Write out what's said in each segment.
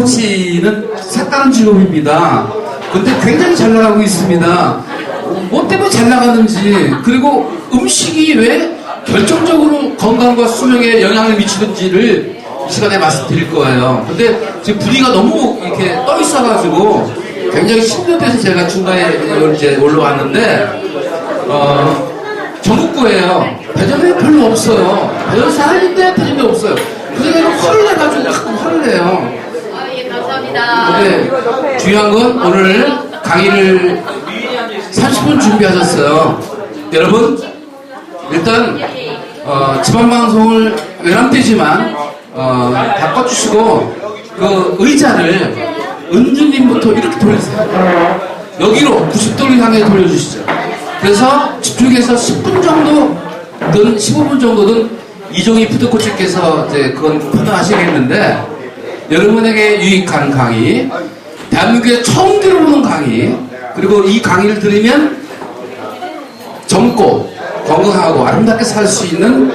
푸드코치는 색다른 직업입니다. 근데 굉장히 잘 나가고 있습니다. 뭐 때문에 잘 나가는지, 그리고 음식이 왜 결정적으로 건강과 수명에 영향을 미치는지를 이 시간에 말씀드릴 거예요. 근데 지금 분위기가 너무 이렇게 떠 있어가지고 굉장히 힘들어서 제가 중간에 이제 올라왔는데, 전국구예요. 배점이 별로 없어요. 배점 사람인데 배점이 없어요. 그중에는 화를 내가지고 가끔 화를 내요. 예, 감사합니다. 근데 중요한 건 오늘 강의를 30분 준비하셨어요. 여러분, 일단 지방방송을 외람되지만 바꿔주시고 그 의자를 은주님부터 이렇게 돌리세요. 여기로 90도를 향해 돌려주시죠. 그래서 집중해서 10분 정도든 15분 정도든 이종희 푸드코치께서 이제 그건 판단하시겠는데, 여러분에게 유익한 강의, 대한민국에 처음 들어보는 강의, 그리고 이 강의를 들으면 젊고 건강하고 아름답게 살 수 있는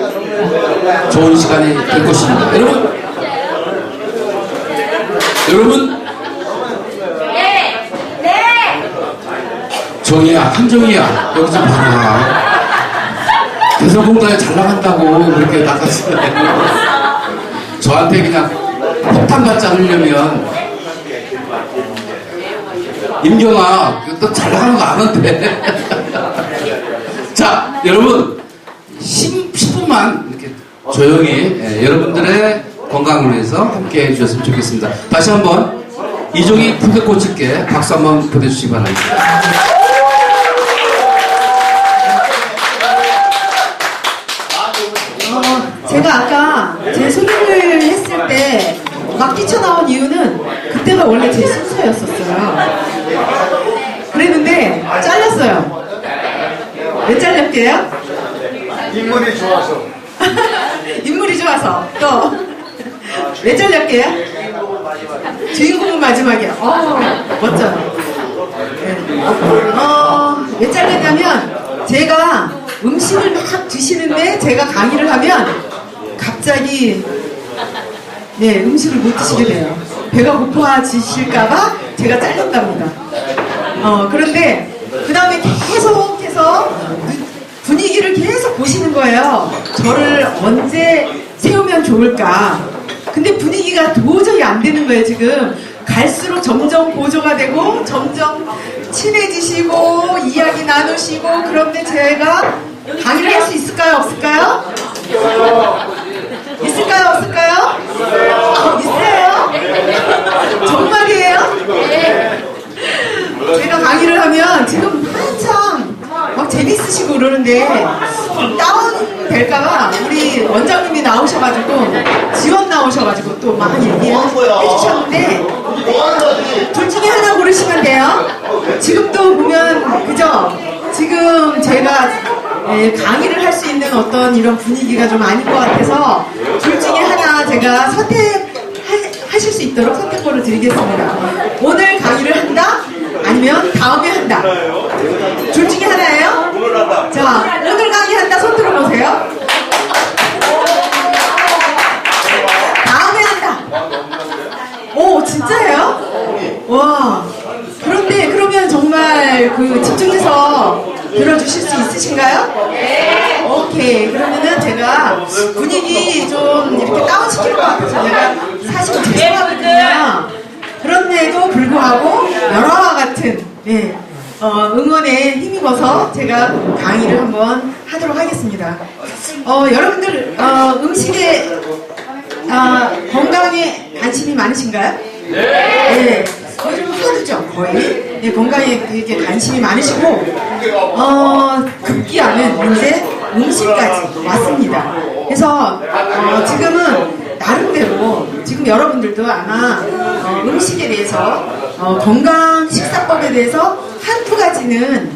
좋은 시간이 될 것입니다. 여러분, 정이야, 한정이야, 여기 좀 봐라. 대선공단에 잘 나간다고 그렇게 나갔어요. 저한테 그냥 폭탄 받지 않으려면, 임경아, 너 잘 나가는 거 아는데. 자, 여러분, 10분만 이렇게 조용히 여러분들의 건강을 위해서 함께 해주셨으면 좋겠습니다. 다시 한번 이종희 푸드코치께 박수 한번 보내주시기 바랍니다. 제가 아까 제 소개를 했을 때 막 뛰쳐나온 이유는 그때가 원래 제 순서였었어요. 그랬는데 잘렸어요. 왜 잘렸게요? 인물이 좋아서. 인물이 좋아서. 또 왜 잘렸게요? 주인공은 마지막이야. 멋져요. 네. 왜 잘렸냐면 제가 음식을 막 드시는데 제가 강의를 하면 갑자기 음식을 못 드시게 돼요. 배가 고파지실까봐 제가 잘렸답니다. 그런데 그 다음에 계속해서 분위기를 계속 보시는 거예요. 저를 언제 세우면 좋을까. 근데 분위기가 도저히 안 되는 거예요. 지금 갈수록 점점 고조가 되고 점점 친해지시고 이야기 나누시고, 그런데 제가 강의를 할 수 있을까요? 없을까요? 있을까요? 없을까요? 있어요? 정말이에요? 제가 강의를 하면 지금 한참 막 재밌으시고 그러는데 다운 될까봐 우리 원장님이 나오셔가지고, 지원 나오셔가지고 또 많이 얘기해주셨는데, 둘 중에 하나 고르시면 돼요. 지금도 보면 그죠? 지금 제가 강의를 할 수 있는 어떤 이런 분위기가 좀 아닌 것 같아서 둘 중에 하나 제가 선택하실 수 있도록 선택권을 드리겠습니다. 오늘 강의를 한다? 아니면 다음에 한다? 둘 중에 하나예요? 자, 오늘 강의한다 손 들어보세요. 다음에 한다. 오, 진짜예요? 와. 그런데 그러면 정말 집중해서 들어주실 수 있으신가요? 네. 오케이. 그러면은 제가 분위기 좀 이렇게 다운시킬 것 같아서 제가 사실 죄송하거든요. 그런데도 불구하고 여러와 같은 응원에 힘입어서 제가 강의를 한번 하도록 하겠습니다. 여러분들 음식에 건강에 관심이 많으신가요? 네. 요즘 하루죠, 거의. 건강에 이렇게 관심이 많으시고, 급기야는 이제 음식까지 왔습니다. 그래서, 지금은 나름대로, 지금 여러분들도 아마, 음식에 대해서, 건강 식사법에 대해서 한두 가지는,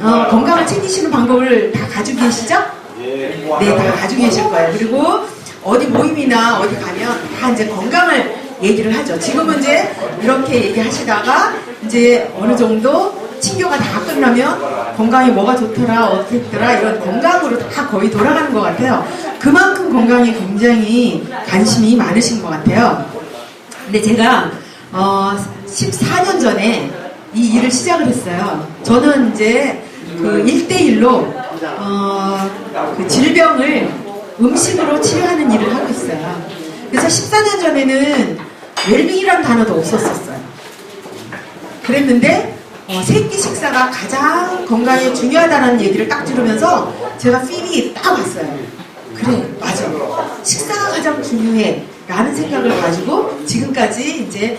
건강을 챙기시는 방법을 다 가지고 계시죠? 네, 다 가지고 계실 거예요. 그리고 어디 모임이나 어디 가면 다 이제 건강을 얘기를 하죠. 지금은 이제 이렇게 얘기하시다가 이제 어느 정도 친교가 다 끝나면 건강이 뭐가 좋더라, 어떻게 했더라, 이런 건강으로 다 거의 돌아가는 것 같아요. 그만큼 건강에 굉장히 관심이 많으신 것 같아요. 근데 제가 14년 전에 이 일을 시작을 했어요. 저는 이제 그 1대1로 그 질병을 음식으로 치료하는 일을 하고 있어요. 그래서 14년 전에는 웰빙이라는 단어도 없었었어요. 그랬는데 세끼 식사가 가장 건강에 중요하다는 얘기를 딱 들으면서 제가 필이 딱 왔어요. 그래, 맞아. 식사가 가장 중요해 라는 생각을 가지고 지금까지 이제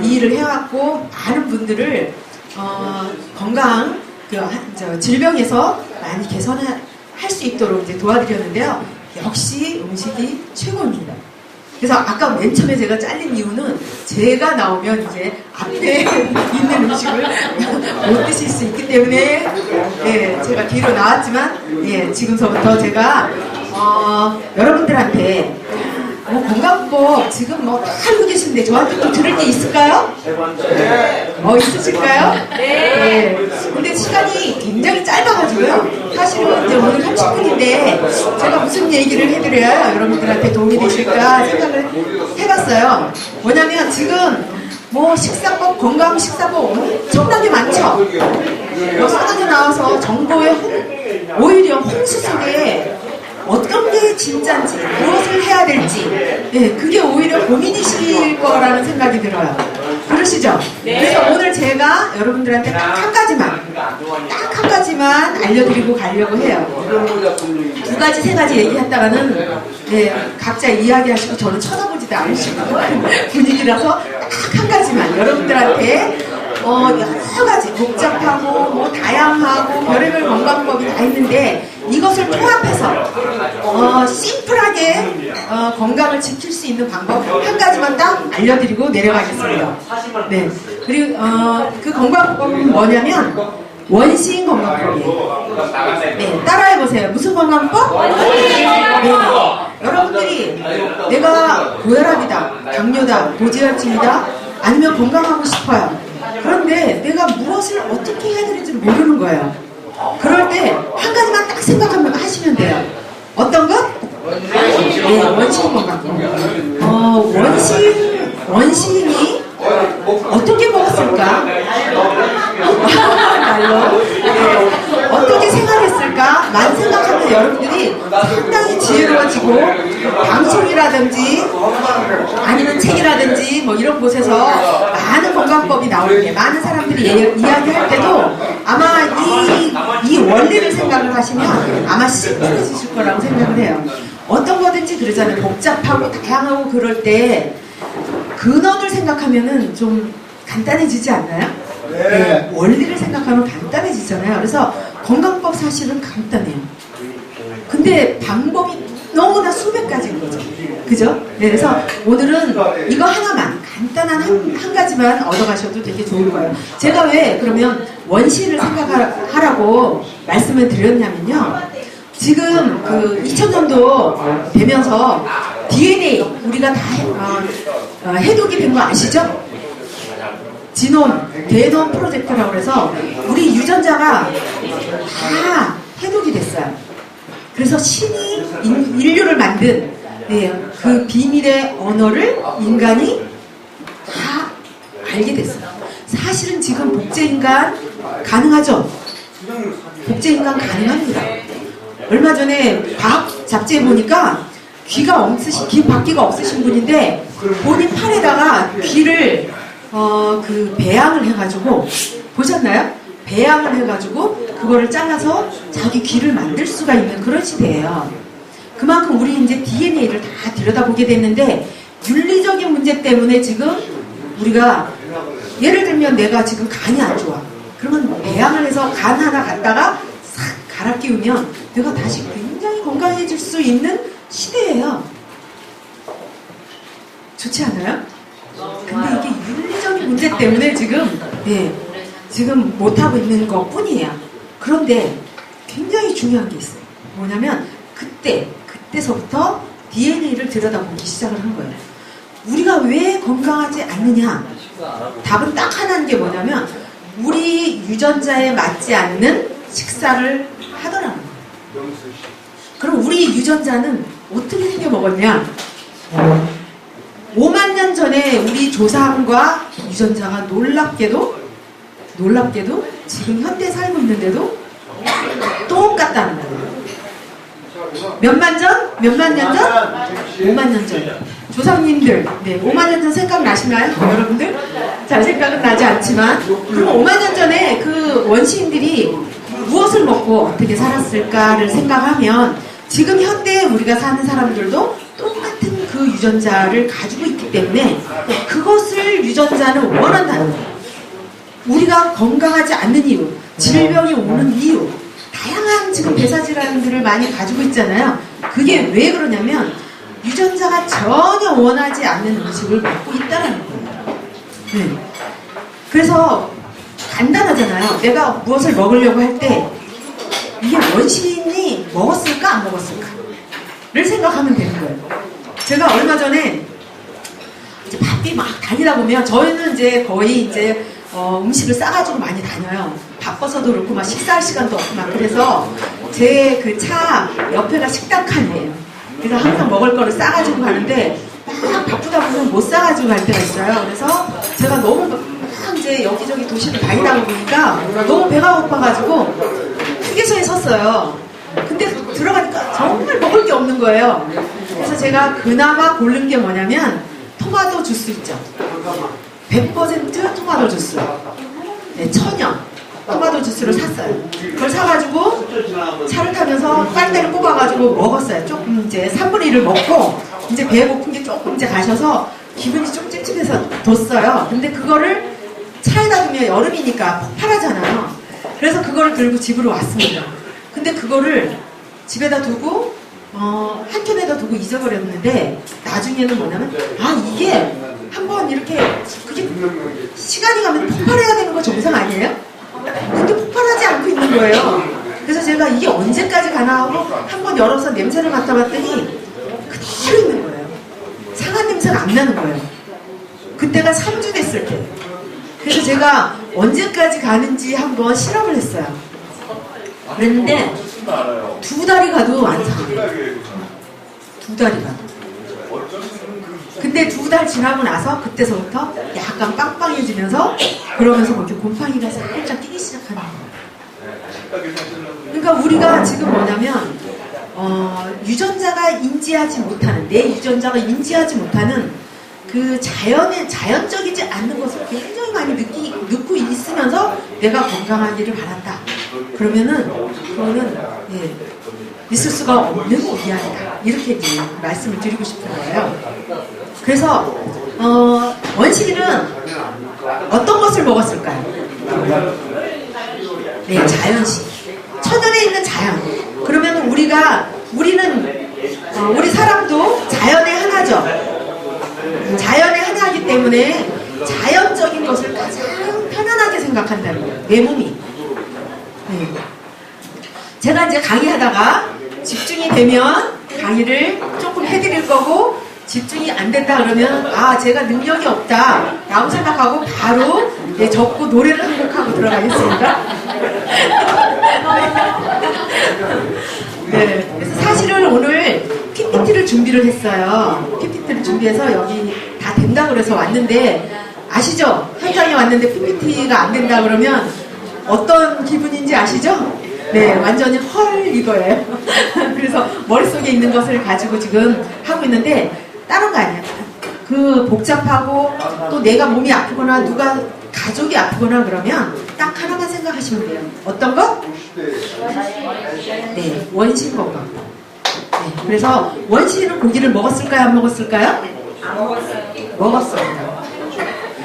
이 일을 해왔고 많은 분들을 건강 질병에서 많이 개선할 수 있도록 이제 도와드렸는데요. 역시 음식이 최고입니다. 그래서 아까 맨 처음에 제가 잘린 이유는 제가 나오면 이제 앞에 있는 음식을 못 드실 수 있기 때문에 예, 제가 뒤로 나왔지만 예, 지금서부터 제가 여러분들한테 건강법 지금 다 알고 계신데 저한테 또 들을 게 있을까요? 있으실까요? 네. 근데 시간이 굉장히 짧아가지고요. 사실은 이제 오늘 30분인데 제가 무슨 얘기를 해드려야 여러분들한테 도움이 되실까 생각을 해봤어요. 뭐냐면 지금 식사법, 건강 식사법 엄청나게 많죠? 쏟아져 나와서 정보의 오히려 홍수 속에 어떤 게 진짜인지, 무엇을 해야 될지, 네, 그게 오히려 고민이실 거라는 생각이 들어요. 그러시죠? 네. 그래서 오늘 제가 여러분들한테 딱 한 가지만 알려드리고 가려고 해요. 2가지, 3가지 얘기했다가는 네, 각자 이야기하시고 저는 쳐다보지도 않으시고 분위기라서 딱 한 가지만 여러분들한테 여러 가지 복잡하고 다양하고 별의별 건강법이 다 있는데 이것을 통합해서 심플하게 건강을 지킬 수 있는 방법 한 가지만 딱 알려드리고 내려가겠습니다. 네. 그리고 그 건강법은 뭐냐면 원시인 건강법이에요. 네, 따라해보세요. 무슨 건강법? 네. 여러분들이 내가 고혈압이다, 당뇨다, 고지혈증이다, 아니면 건강하고 싶어요. 그런데 내가 무엇을 어떻게 해야 되는지 모르는 거예요. 그럴 때 한 가지만 딱 생각하면 하시면 돼요. 어떤 것? 네, 원시인 건강법. 원시인이 어떻게 먹었을까? 어떻게 생활했을까?만 생각하면 여러분들이 상당히 지혜로워지고 방송이라든지 아니면 책이라든지 이런 곳에서 많은 건강법이 나오는데 많은 사람들이 이야기할 때도 아마 이 원리를 생각을 하시면 아마 심플해지실 거라고 생각을 해요. 어떤 거든지 그러잖아요. 복잡하고 다양하고 그럴 때 근원을 생각하면은 좀 간단해지지 않나요? 네, 원리를 생각하면 간단해지잖아요. 그래서 건강법 사실은 간단해요. 근데 방법이 너무나 수백 가지인 거죠. 그죠? 네, 그래서 오늘은 이거 하나만 간단한 한 가지만 얻어가셔도 되게 좋을 거예요. 제가 왜 그러면 원시를 생각하라고 말씀을 드렸냐면요. 지금 그 2000년도 되면서 DNA 우리가 다 해독이 된 거 아시죠? 지논, 대논 프로젝트라고 해서 우리 유전자가 다 해독이 됐어요. 그래서 신이 인류를 만든 그 비밀의 언어를 인간이 다 알게 됐어요. 사실은 지금 복제인간 가능하죠? 복제인간 가능합니다. 얼마 전에 과학 잡지에 보니까 귀 바퀴가 없으신 분인데 본인 팔에다가 귀를 그 배양을 해가지고 보셨나요? 배양을 해가지고 그거를 잘라서 자기 귀를 만들 수가 있는 그런 시대예요. 그만큼 우리 이제 DNA를 다 들여다보게 됐는데 윤리적인 문제 때문에 지금 우리가 예를 들면 내가 지금 간이 안 좋아. 그러면 배양을 해서 간 하나 갖다가 싹 갈아 끼우면 내가 다시 굉장히 건강해질 수 있는 시대예요. 좋지 않아요? 근데 이게 윤리적인 문제 때문에 지금 못하고 있는 것 뿐이에요. 그런데 굉장히 중요한 게 있어요. 뭐냐면 그때서부터 DNA를 들여다보기 시작을 한 거예요. 우리가 왜 건강하지 않느냐? 답은 딱 하나인 게 뭐냐면 우리 유전자에 맞지 않는 식사를 하더라는 거예요. 그럼 우리 유전자는 어떻게 생겨 먹었냐? 5만 년 전에 우리 조상과 유전자가 놀랍게도 지금 현대 살고 있는데도 똑같다는 거예요. 몇만 년 전? 5만 년 전. 조상님들, 네, 5만 년 전 생각나시나요? 여러분들? 잘 생각은 나지 않지만, 그럼 5만 년 전에 그 원시인들이 무엇을 먹고 어떻게 살았을까를 생각하면, 지금 현대에 우리가 사는 사람들도 똑같은 그 유전자를 가지고 있기 때문에, 그것을 유전자는 원한다는 거예요. 우리가 건강하지 않는 이유, 질병이 오는 이유, 다양한 지금 대사질환들을 많이 가지고 있잖아요. 그게 왜 그러냐면 유전자가 전혀 원하지 않는 음식을 먹고 있다는 거예요. 네. 그래서 간단하잖아요. 내가 무엇을 먹으려고 할 때 이게 원시인이 먹었을까 안 먹었을까를 생각하면 되는 거예요. 제가 얼마 전에 이제 바삐 막 다니다 보면 저희는 이제 거의 이제 음식을 싸가지고 많이 다녀요. 바빠서도 그렇고 막 식사할 시간도 없고 막 그래서 제 그 차 옆에가 식당 칸이에요. 그래서 항상 먹을 거를 싸가지고 가는데 막 바쁘다 보면 못 싸가지고 갈 때가 있어요. 그래서 제가 너무 막 이제 여기저기 도시를 다니다 보니까 너무 배가 고파가지고 휴게소에 섰어요. 근데 들어가니까 정말 먹을 게 없는 거예요. 그래서 제가 그나마 고른 게 뭐냐면 토마토 주스 있죠. 100% 토마토 주스. 네, 천연 토마토 주스를 샀어요. 그걸 사가지고 차를 타면서 빨대를 꼽아가지고 먹었어요. 조금 이제 3분의 1을 먹고 이제 배에 고픈 게 조금 이제 가셔서 기분이 좀 찝찝해서 뒀어요. 근데 그거를 차에다 두면 여름이니까 폭발하잖아요. 그래서 그거를 들고 집으로 왔습니다. 근데 그거를 집에다 두고 한켠에다 두고 잊어버렸는데 나중에는 뭐냐면 이게 한번 이렇게 그게 시간이 가면 폭발해야 되는 거 정상 아니에요? 근데 폭발하지 않고 있는 거예요. 그래서 제가 이게 언제까지 가나 하고 한번 열어서 냄새를 맡아봤더니 그대로 있는 거예요. 상한 냄새가 안 나는 거예요. 그때가 3주 됐을 때. 그래서 제가 언제까지 가는지 한번 실험을 했어요. 그랬는데 2달이 가도 안 상해요. 2달이 가도. 근데 2달 지나고 나서 그때서부터 약간 빵빵해지면서 그러면서 이렇게 곰팡이가 살짝 끼기 시작하는 거예요. 그러니까 우리가 지금 뭐냐면 유전자가 인지하지 못하는 내 유전자가 인지하지 못하는 그 자연적이지 않는 것을 굉장히 많이 느끼고 있으면서 내가 건강하기를 바란다. 그러면은 있을 수가 없는 기한이다. 이렇게 이제 말씀을 드리고 싶은 거예요. 그래서 원시인은 어떤 것을 먹었을까요? 네, 자연식. 천연에 있는 자연. 그러면 우리 사람도 자연의 하나죠. 자연의 하나이기 때문에 자연적인 것을 가장 편안하게 생각한다는 거예요. 내 몸이. 네. 제가 이제 강의하다가 집중이 되면 강의를 조금 해드릴 거고 집중이 안 된다 그러면 제가 능력이 없다 라고 생각하고 바로 접고 노래를 한 곡 하고 들어가겠습니다. 네, 그래서 사실은 오늘 PPT를 준비를 했어요. PPT를 준비해서 여기 다 된다 그래서 왔는데 아시죠? 현장에 왔는데 PPT가 안 된다 그러면 어떤 기분인지 아시죠? 네, 완전히 헐 이거예요. 그래서 머릿속에 있는 것을 가지고 지금 하고 있는데 다른 거 아니야. 그 복잡하고 또 내가 몸이 아프거나 누가 가족이 아프거나 그러면 딱 하나만 생각하시면 돼요. 어떤 것? 네, 원신 건강. 네, 그래서 원시인은 고기를 먹었을까요? 안 먹었을까요? 먹었어요.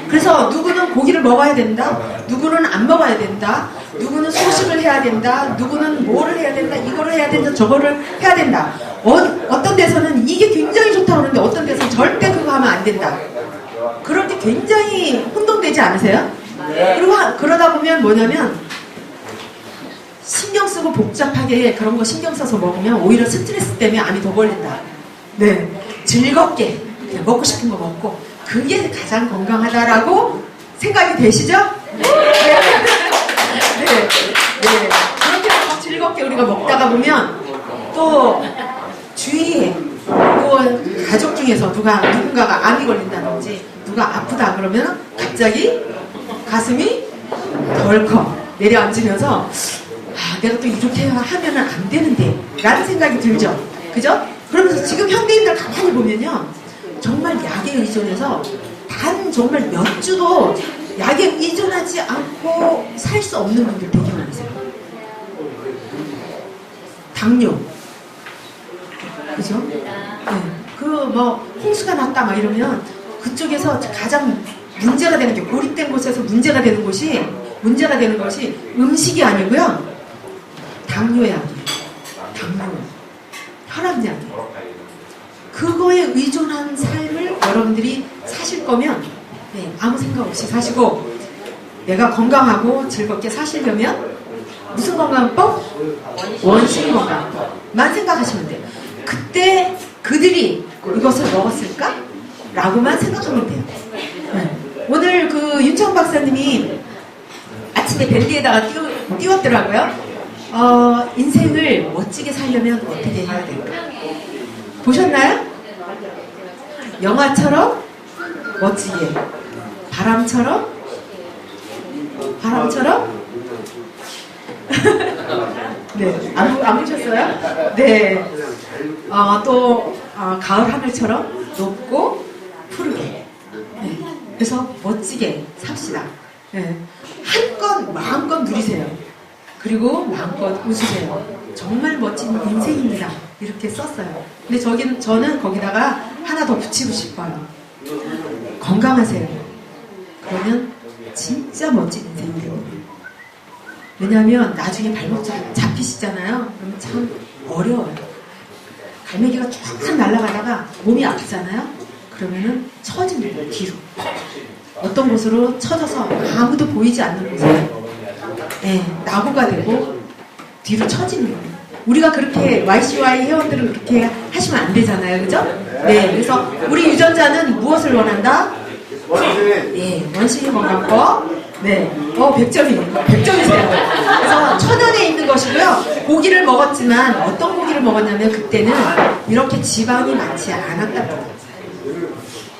그래서 누구는 고기를 먹어야 된다, 누구는 안 먹어야 된다, 누구는 소식을 해야 된다, 누구는 뭐를 해야 된다, 이거를 해야 된다, 저거를 해야 된다. 어떤 데서는 이게 굉장히 좋다고 그러는데 어떤 데서는 절대 그거 하면 안 된다. 그럴 때 굉장히 혼동되지 않으세요? 그리고 그러다 보면 뭐냐면 신경 쓰고 복잡하게 그런 거 신경 써서 먹으면 오히려 스트레스 때문에 암이 더 걸린다. 네, 즐겁게 그냥 먹고 싶은 거 먹고 그게 가장 건강하다라고 생각이 되시죠? 네. 그렇게 막 즐겁게 우리가 먹다가 보면 또 주위에 뭐 가족 중에서 누군가가 암이 걸린다든지 누가 아프다 그러면 갑자기 가슴이 덜컥 내려앉으면서 내가 또 이렇게 하면 안 되는데 라는 생각이 들죠. 그죠? 그러면서 지금 현대인들 가만히 보면요, 정말 약에 의존해서 단 정말 몇 주도 약에 의존하지 않고 살 수 없는 분들 되게 많으세요. 당뇨, 그죠? 네. 뭐 홍수가 났다 막 이러면 그쪽에서 가장 문제가 되는 게, 고립된 곳에서 문제가 되는 것이 음식이 아니고요, 당뇨약이에요. 당뇨, 혈압약이에요. 그거에 의존한 삶을 여러분들이 사실 거면 아무 생각 없이 사시고, 내가 건강하고 즐겁게 사시려면 무슨 건강법? 원심 건강법만 생각하시면 돼요. 그때 그들이 이것을 먹었을까? 라고만 생각하면 돼요. 오늘 그 윤청 박사님이 아침에 밴드에다가 띄웠더라고요. 인생을 멋지게 살려면 어떻게 해야 될까? 보셨나요? 영화처럼 멋지게, 바람처럼 네, 안 보셨어요? 네. 가을 하늘처럼 높고 푸르게. 네. 그래서 멋지게 삽시다. 네. 한껏 마음껏 누리세요. 그리고 마음껏 웃으세요. 정말 멋진 인생입니다. 이렇게 썼어요. 근데 저는 거기다가 하나 더 붙이고 싶어요. 건강하세요. 그러면 진짜 멋진 인생이 돼요. 왜냐하면 나중에 발목 잡히시잖아요. 그러면 참 어려워요. 갈매기가 쫙 날아가다가 몸이 아프잖아요. 그러면은 처집니다. 뒤로. 어떤 곳으로 처져서 아무도 보이지 않는 곳에 낙오가 되고 뒤로 처지는 거예요. 우리가 그렇게 YCY 회원들은 그렇게 하시면 안 되잖아요. 그죠? 네. 그래서 우리 유전자는 무엇을 원한다? 원심이 건강법. 네. 100점이세요. 그래서 천연에 있는 것이고요. 고기를 먹었지만 어떤 고기를 먹었냐면 그때는 이렇게 지방이 많지 않았답니다.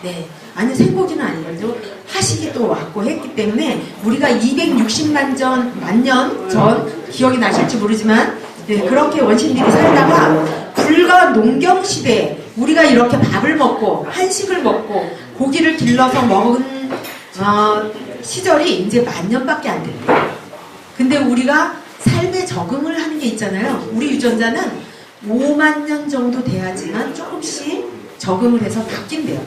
네. 아니 생고기는 아니죠. 하식이 또 왔고 했기 때문에 우리가 260만 년 전 기억이 나실지 모르지만 그렇게 원신들이 살다가 불과 농경 시대에 우리가 이렇게 밥을 먹고 한식을 먹고 고기를 길러서 먹은 시절이 이제 10,000년밖에 안 됩니다. 근데 우리가 삶에 적응을 하는 게 있잖아요. 우리 유전자는 5만 년 정도 돼야지만 조금씩 적응을 해서 바뀐대요.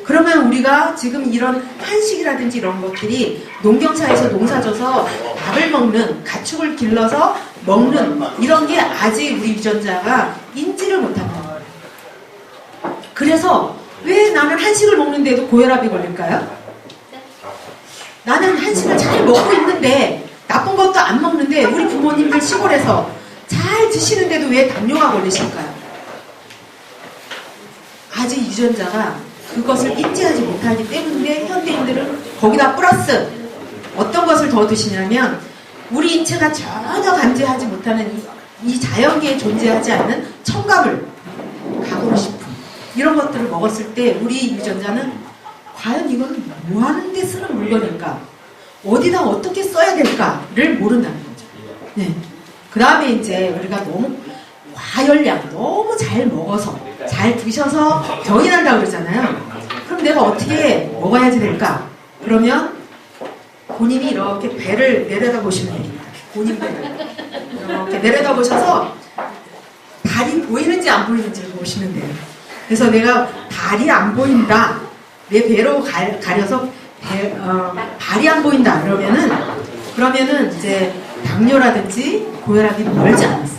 그러면 우리가 지금 이런 한식이라든지 이런 것들이 농경사에서 농사져서 밥을 먹는, 가축을 길러서 먹는 이런 게 아직 우리 유전자가 인지를 못합니다. 그래서 왜 나는 한식을 먹는데도 고혈압이 걸릴까요? 나는 한식을 잘 먹고 있는데 나쁜 것도 안 먹는데 우리 부모님들 시골에서 잘 드시는데도 왜 당뇨가 걸리실까요? 아직 유전자가 그것을 인지하지 못하기 때문에 현대인들은 거기다 플러스 어떤 것을 더 드시냐면 우리 인체가 전혀 감지하지 못하는 이 자연계에 존재하지 않는 첨가물, 가공식품 이런 것들을 먹었을 때 우리 유전자는 과연 이건 뭐 하는 데 쓰는 물건일까? 어디다 어떻게 써야 될까를 모른다는 거죠. 네. 그 다음에 이제 우리가 너무 과열량, 너무 잘 먹어서, 잘 드셔서 병이 난다고 그러잖아요. 그럼 내가 어떻게 먹어야지 될까? 그러면 본인이 이렇게 배를 내려다 보시면 됩니다. 본인 배를. 이렇게 내려다 보셔서 발이 보이는지 안 보이는지를 보시면 돼요. 그래서 내가 발이 안 보인다. 내 배로 가려서 발이 안 보인다. 그러면은 이제 당뇨라든지 고혈압이 멀지 않았어요.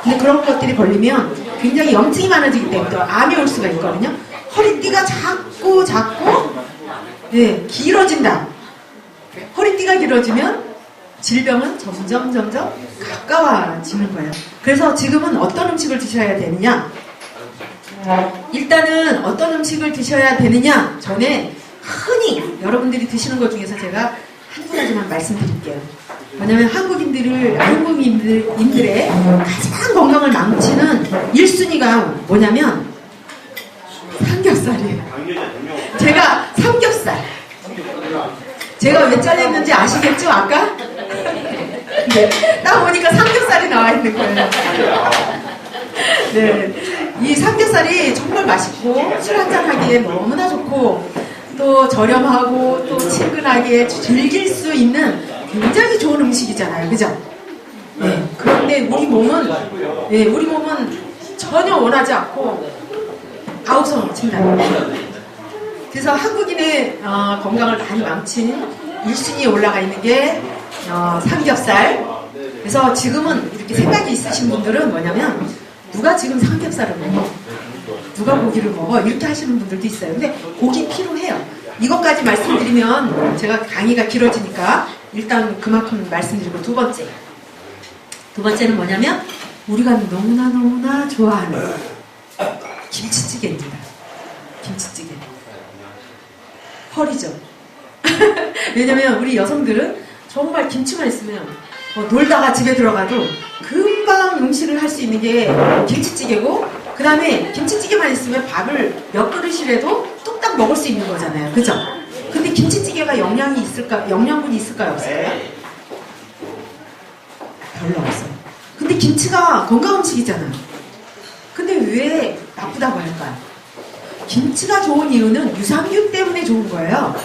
근데 그런 것들이 걸리면 굉장히 염증이 많아지기 때문에 또 암이 올 수가 있거든요. 허리띠가 자꾸 길어진다. 허리띠가 길어지면 질병은 점점 가까워지는 거예요. 그래서 지금은 어떤 음식을 드셔야 되느냐? 일단은 어떤 음식을 드셔야 되느냐? 전에 흔히 여러분들이 드시는 것 중에서 제가 한두 가지만 말씀드릴게요. 왜냐면 한국인들의 가장 건강을 망치는 1순위가 뭐냐면 제가 삼겹살. 제가 왜 잘렸는지 아시겠죠, 아까? 네, 딱 보니까 삼겹살이 나와 있는 거예요. 네, 이 삼겹살이 정말 맛있고 술 한잔 하기에 너무나 좋고 또 저렴하고 또 친근하게 즐길 수 있는 굉장히 좋은 음식이잖아요, 그죠? 네, 그런데 우리 몸은 전혀 원하지 않고 아우성을 친다. 그래서 한국인의 건강을 많이 망친 1순위에 올라가 있는 게 삼겹살. 그래서 지금은 이렇게 생각이 있으신 분들은 뭐냐면 누가 지금 삼겹살을 먹어? 누가 고기를 먹어? 이렇게 하시는 분들도 있어요. 근데 고기 필요해요. 이것까지 말씀드리면 제가 강의가 길어지니까 일단 그만큼 말씀드리고 두 번째는 뭐냐면 우리가 너무나 좋아하는 김치찌개입니다. 김치찌개. 펄이죠. 왜냐면 우리 여성들은 정말 김치만 있으면 놀다가 집에 들어가도 금방 음식을 할 수 있는 게 김치찌개고, 그 다음에 김치찌개만 있으면 밥을 몇 그릇이라도 뚝딱 먹을 수 있는 거잖아요. 그죠? 근데 김치찌개가 영양분이 있을까요? 없을까요? 별로 없어요. 근데 김치가 건강 음식이잖아요. 근데 왜 나쁘다고 할까요? 김치가 좋은 이유는 유산균 때문에 좋은 거예요.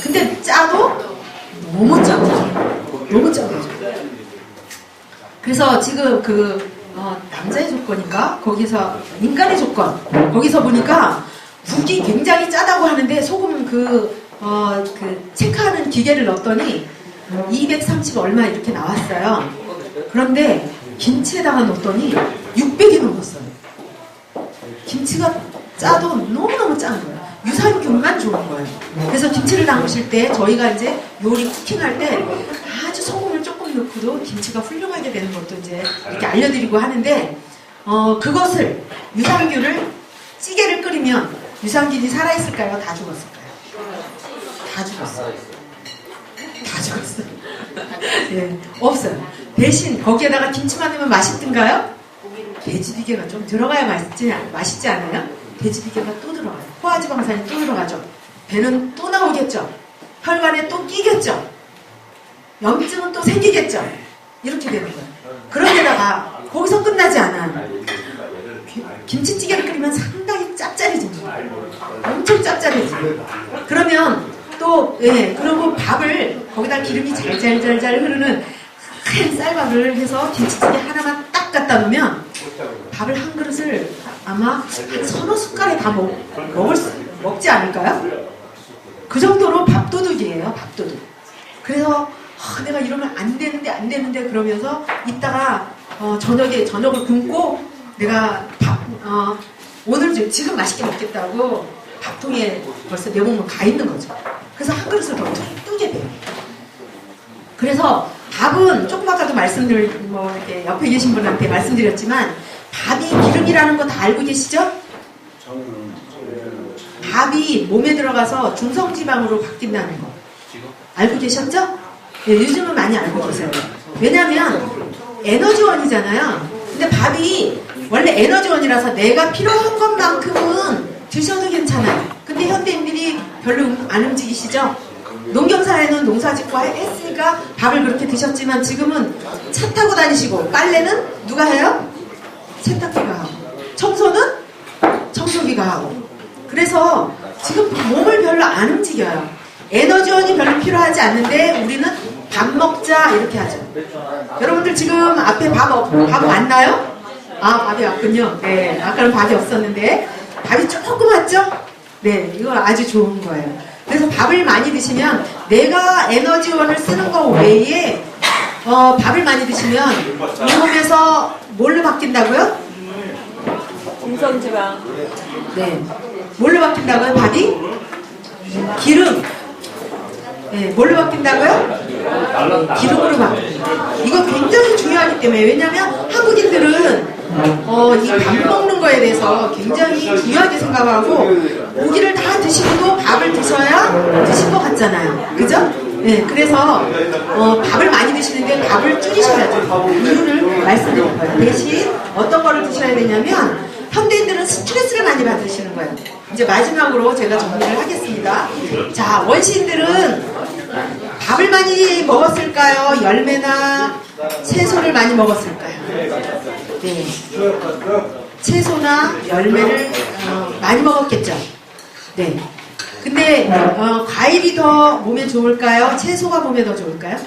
근데 짜도 너무 짜죠. 너무 짜죠. 그래서 지금 남자의 조건인가? 거기서 인간의 조건. 거기서 보니까 국이 굉장히 짜다고 하는데 소금 체크하는 기계를 넣었더니 230 얼마 이렇게 나왔어요. 그런데 김치에다가 넣었더니 600이 넘었어요. 김치가 짜도 너무너무 짠 거예요. 유산균만 좋은 거예요. 그래서 김치를 담그실 때 저희가 이제 요리 쿠킹할 때 아주 소금을 조금 넣고도 김치가 훌륭하게 되는 것도 이제 이렇게 알려드리고 하는데, 그것을 유산균을 찌개를 끓이면 유산균이 살아있을까요? 다 죽었을까요? 다 죽었어요. 다 죽었어요. 네, 없어요. 대신 거기에다가 김치만 넣으면 맛있던가요? 돼지비계가 좀 들어가야 맛있지 않아요? 돼지비계가 또 들어가요. 포화지방산이 또 들어가죠. 배는 또 나오겠죠. 혈관에 또 끼겠죠. 염증은 또 생기겠죠. 이렇게 되는 거예요. 그런데다가 거기서 끝나지 않아요. 김치찌개를 끓이면 상당히 짭짤해집니다. 엄청 짭짤해집니다. 그러면 또 그리고 밥을 거기다 기름이 잘잘잘잘 흐르는 큰 쌀밥을 해서 김치찌개 하나만 딱 갖다 놓으면 밥을 한 그릇을 아마 한 서너 숟갈에 다 먹지 않을까요? 그 정도로 밥도둑이에요. 밥도둑. 그래서 내가 이러면 안 되는데 그러면서 이따가 저녁을 굶고 내가 오늘 지금 맛있게 먹겠다고 밥통에 벌써 내 몸은 가 있는 거죠. 그래서 한 그릇을 더 뜨게 돼요. 그래서 밥은 조금 아까도 이렇게 옆에 계신 분한테 말씀드렸지만 밥이 기름이라는 거 다 알고 계시죠? 밥이 몸에 들어가서 중성지방으로 바뀐다는 거 알고 계셨죠? 네, 요즘은 많이 알고 계세요. 왜냐면 에너지원이잖아요. 근데 밥이 원래 에너지원이라서 내가 필요한 것만큼은 드셔도 괜찮아요. 근데 현대인들이 별로 안 움직이시죠? 농경사회는 농사짓고 했으니까 밥을 그렇게 드셨지만 지금은 차 타고 다니시고, 빨래는 누가 해요? 세탁기가 하고, 청소는 청소기가 하고. 그래서 지금 몸을 별로 안 움직여요. 에너지원이 별로 필요하지 않는데 우리는 밥 먹자 이렇게 하죠. 여러분들 지금 앞에 밥 왔나요? 밥이 왔군요. 네, 아까는 밥이 없었는데 밥이 조금 왔죠? 네, 이거 아주 좋은 거예요. 그래서 밥을 많이 드시면 내가 에너지원을 쓰는 거 외에 밥을 많이 드시면 이 몸에서 뭘로 바뀐다고요? 중성지방. 네. 뭘로 바뀐다고요? 밥이? 기름. 네. 뭘로 바뀐다고요? 기름으로 바뀐다. 이거 굉장히 중요하기 때문에, 왜냐면 한국인들은 이 밥 먹는 거에 대해서 굉장히 중요하게 생각하고 고기를 다 드시고도 밥을 드셔야 드실 것 같잖아요. 그죠? 네, 그래서 밥을 많이 드시는데 밥을 줄이셔야 돼요. 이유를 말씀드릴 거예요. 대신 어떤 거를 드셔야 되냐면 현대인들은 스트레스를 많이 받으시는 거예요. 이제 마지막으로 제가 정리를 하겠습니다. 자, 원시인들은 밥을 많이 먹었을까요? 열매나 채소를 많이 먹었을까요? 네. 채소나 열매를 많이 먹었겠죠. 네. 근데 과일이 더 몸에 좋을까요? 채소가 몸에 더 좋을까요?